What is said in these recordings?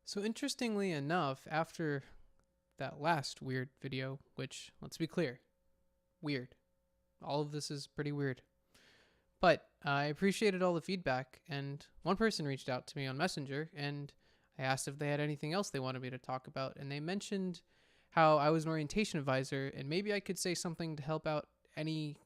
So interestingly enough, after that last weird video, which, let's be clear, weird. All of this is pretty weird. But I appreciated all the feedback, and one person reached out to me on Messenger, and I asked if they had anything else they wanted me to talk about, and they mentioned how I was an orientation advisor, and maybe I could say something to help out any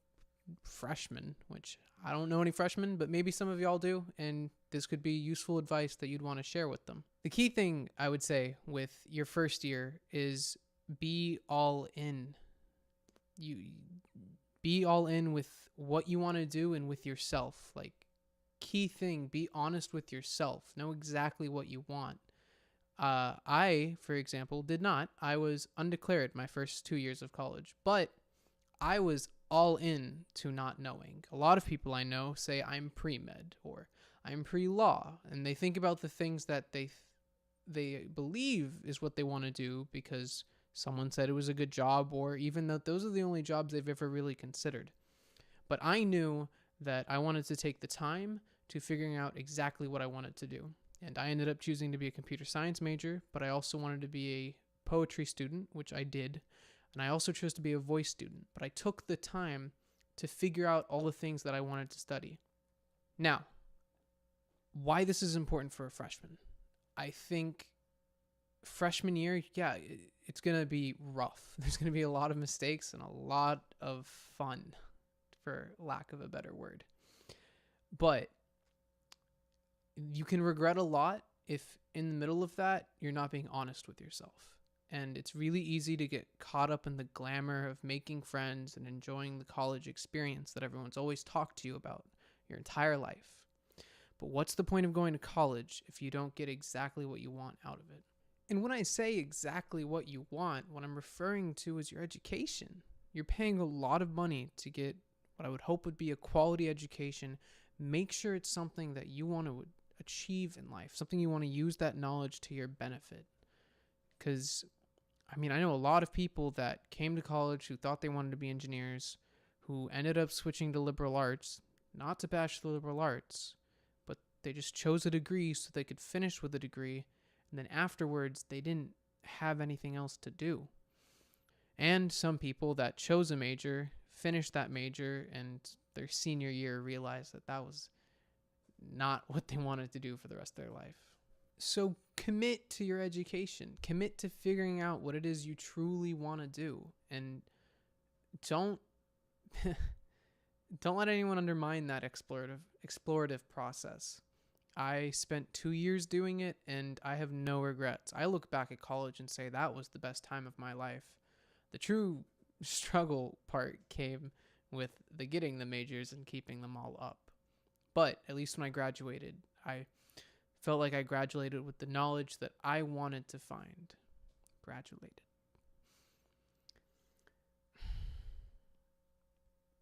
freshmen, which I don't know any freshmen, but maybe some of y'all do, and this could be useful advice that you'd want to share with them. The key thing I would say with your first year is be all in. You be all in with what you want to do and with yourself. Like, key thing, be honest with yourself. Know exactly what you want. I, for example, did not. I was undeclared my first 2 years of college, but I was all in to not knowing. A lot of people I know say I'm pre-med or I'm pre-law, and they think about the things that they believe is what they want to do because someone said it was a good job, or even that those are the only jobs they've ever really considered. But I knew that I wanted to take the time to figuring out exactly what I wanted to do. And I ended up choosing to be a computer science major, but I also wanted to be a poetry student, which I did. And I also chose to be a voice student, but I took the time to figure out all the things that I wanted to study. Now, why this is important for a freshman. I think freshman year, yeah, it's going to be rough. There's going to be a lot of mistakes and a lot of fun, for lack of a better word. But you can regret a lot if in the middle of that, you're not being honest with yourself. And it's really easy to get caught up in the glamour of making friends and enjoying the college experience that everyone's always talked to you about your entire life. But what's the point of going to college if you don't get exactly what you want out of it? And when I say exactly what you want, what I'm referring to is your education. You're paying a lot of money to get what I would hope would be a quality education. Make sure it's something that you want to achieve in life, something you want to use that knowledge to your benefit. Because, I know a lot of people that came to college who thought they wanted to be engineers, who ended up switching to liberal arts, not to bash the liberal arts, but they just chose a degree so they could finish with a degree, and then afterwards they didn't have anything else to do. And some people that chose a major, finished that major, and their senior year realized that that was not what they wanted to do for the rest of their life. So commit to your education. Commit to figuring out what it is you truly want to do. And don't let anyone undermine that explorative process. I spent 2 years doing it, and I have no regrets. I look back at college and say that was the best time of my life. The true struggle part came with the getting the majors and keeping them all up. But at least when I graduated, I felt like I graduated with the knowledge that I wanted to find. Graduated.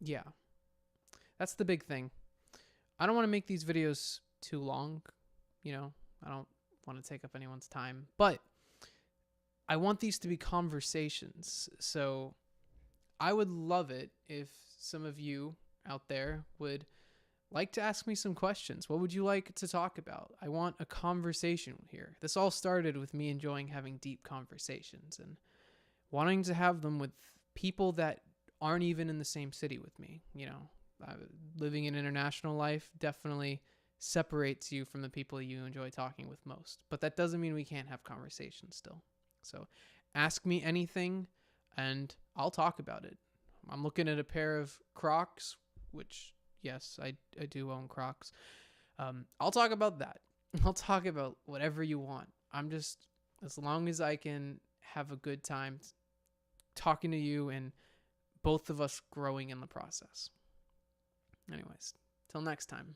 Yeah. That's the big thing. I don't want to make these videos too long. I don't want to take up anyone's time. But I want these to be conversations. So I would love it if some of you out there would like to ask me some questions. What would you like to talk about? I want a conversation here. This all started with me enjoying having deep conversations and wanting to have them with people that aren't even in the same city with me. Living an international life definitely separates you from the people you enjoy talking with most. But that doesn't mean we can't have conversations still. So ask me anything and I'll talk about it. I'm looking at a pair of Crocs, which, yes, I do own Crocs. I'll talk about that. I'll talk about whatever you want. As long as I can have a good time talking to you and both of us growing in the process. Anyways, till next time.